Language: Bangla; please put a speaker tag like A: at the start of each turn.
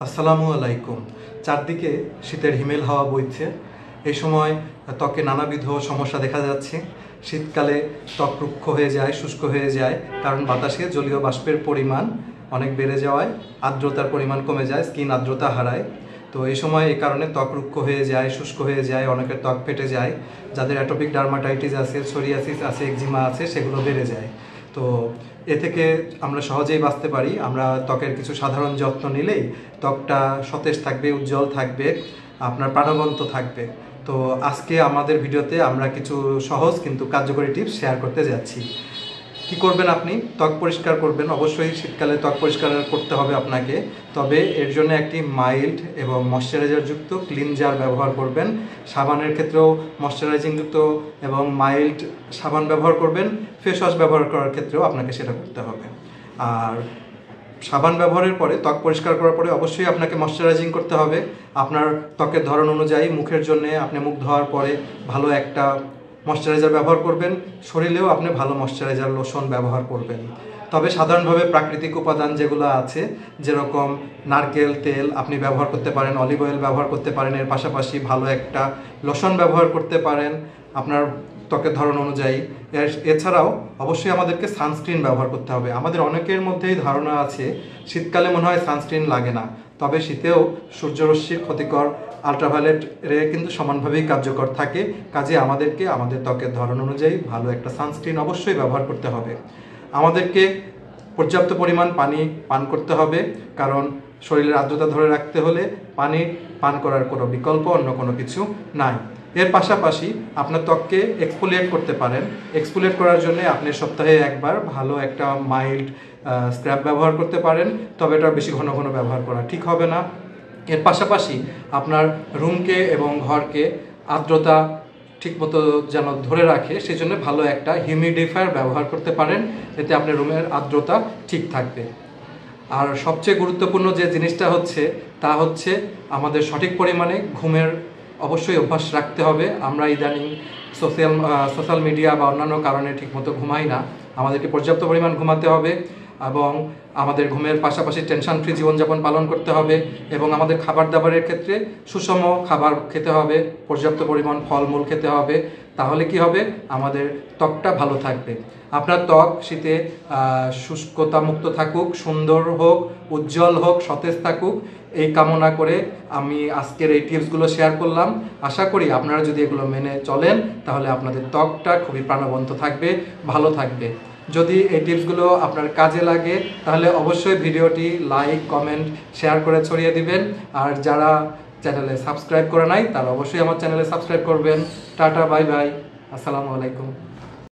A: আসসালামু আলাইকুম। চারদিকে শীতের হিমেল হাওয়া বইছে। এই সময় ত্বকে নানাবিধ সমস্যা দেখা যাচ্ছে। শীতকালে ত্বক রুক্ষ হয়ে যায়, শুষ্ক হয়ে যায়, কারণ বাতাসে জলীয় বাষ্পের পরিমাণ অনেক বেড়ে যাওয়ায় আর্দ্রতার পরিমাণ কমে যায়, স্কিন আর্দ্রতা হারায়। তো এই সময় এই কারণে ত্বক রুক্ষ হয়ে যায়, শুষ্ক হয়ে যায়, অনেকের ত্বক ফেটে যায়। যাদের অ্যাটোপিক ডার্মাটাইটিস আছে, সোরিয়াসিস আছে, একজিমা আছে, সেগুলো বেড়ে যায়। তো এ থেকে আমরা সহজেই বাঁচতে পারি। আমরা ত্বকের কিছু সাধারণ যত্ন নিলেই ত্বকটা সতেজ থাকবে, উজ্জ্বল থাকবে, আপনার প্রাণবন্ত থাকবে। তো আজকে আমাদের ভিডিওতে আমরা কিছু সহজ কিন্তু কার্যকরী টিপস শেয়ার করতে যাচ্ছি। কি করবেন আপনি? ত্বক পরিষ্কার করবেন। অবশ্যই শীতকালে ত্বক পরিষ্কার করতে হবে আপনাকে। তবে এর জন্য একটি মাইল্ড এবং ময়শ্চারাইজারযুক্ত ক্লিনজার ব্যবহার করবেন। সাবানের ক্ষেত্রেও ময়শ্চারাইজিংযুক্ত এবং মাইল্ড সাবান ব্যবহার করবেন। ফেস ওয়াশ ব্যবহার করার ক্ষেত্রেও আপনাকে সেটা করতে হবে। আর সাবান ব্যবহারের পরে, ত্বক পরিষ্কার করার পরে অবশ্যই আপনাকে ময়শ্চারাইজিং করতে হবে। আপনার ত্বকের ধরন অনুযায়ী মুখের জন্য আপনি মুখ ধোয়ার পরে ভালো একটা ময়শ্চারাইজার ব্যবহার করবেন। শরীরেও আপনি ভালো ময়শ্চারাইজার লোশন ব্যবহার করবেন। তবে সাধারণভাবে প্রাকৃতিক উপাদান যেগুলো আছে, যেরকম নারকেল তেল আপনি ব্যবহার করতে পারেন, অলিভ অয়েল ব্যবহার করতে পারেন, এর পাশাপাশি ভালো একটা লোশন ব্যবহার করতে পারেন আপনার ত্বকের ধরন অনুযায়ী। এছাড়াও অবশ্যই আমাদেরকে সানস্ক্রিন ব্যবহার করতে হবে। আমাদের অনেকের মধ্যেই ধারণা আছে শীতকালে মনে হয় সানস্ক্রিন লাগে না, তবে শীতেও সূর্যরশ্মির ক্ষতিকর আল্ট্রাভায়োলেট রে কিন্তু সমানভাবেই কার্যকর থাকে। কাজে আমাদেরকে আমাদের ত্বকের ধরন অনুযায়ী ভালো একটা সানস্ক্রিন অবশ্যই ব্যবহার করতে হবে। আমাদেরকে পর্যাপ্ত পরিমাণ পানি পান করতে হবে, কারণ শরীরের আর্দ্রতা ধরে রাখতে হলে পানি পান করার কোনো বিকল্প অন্য কোনো কিছু নাই। এর পাশাপাশি আপনার ত্বককে এক্সফোলিয়েট করতে পারেন। এক্সফোলিয়েট করার জন্য আপনি সপ্তাহে একবার ভালো একটা মাইল্ড স্ক্রাব ব্যবহার করতে পারেন, তবে এটা বেশি ঘন ঘন ব্যবহার করা ঠিক হবে না। এর পাশাপাশি আপনার রুমকে এবং ঘরকে আর্দ্রতা ঠিকমতো যেন ধরে রাখে, সেই জন্য ভালো একটা হিউমিডিফায়ার ব্যবহার করতে পারেন। এতে আপনার রুমের আর্দ্রতা ঠিক থাকবে। আর সবচেয়ে গুরুত্বপূর্ণ যে জিনিসটা হচ্ছে তা হচ্ছে আমাদের সঠিক পরিমাণে ঘুমের অবশ্যই অভ্যাস রাখতে হবে। আমরা ইদানিং সোশ্যাল মিডিয়া বা অন্যান্য কারণে ঠিকমতো ঘুমাই না। আমাদেরকে পর্যাপ্ত পরিমাণ ঘুমাতে হবে এবং আমাদের ঘুমের পাশাপাশি টেনশন ফ্রি জীবনযাপন পালন করতে হবে এবং আমাদের খাবার দাবারের ক্ষেত্রে সুষম খাবার খেতে হবে, পর্যাপ্ত পরিমাণ ফলমূল খেতে হবে। তাহলে কি হবে? আমাদের ত্বকটা ভালো থাকবে। আপনার ত্বক শীতে শুষ্কতা মুক্ত থাকুক, সুন্দর হোক, উজ্জ্বল হোক, সতেজ থাকুক, এই কামনা করে আমি আজকের এই টিপসগুলো শেয়ার করলাম। আশা করি আপনারা যদি এগুলো মেনে চলেন তাহলে আপনাদের ত্বকটা খুবই প্রাণবন্ত থাকবে, ভালো থাকবে। যদি এই টিপসগুলো আপনার কাজে লাগে তাহলে অবশ্যই ভিডিওটি লাইক, কমেন্ট, শেয়ার করে ছড়িয়ে দিবেন। আর যারা চ্যানেলে সাবস্ক্রাইব করে নাই তারা অবশ্যই আমার চ্যানেলে সাবস্ক্রাইব করবেন। টাটা, বাই বাই, আসসালামু আলাইকুম।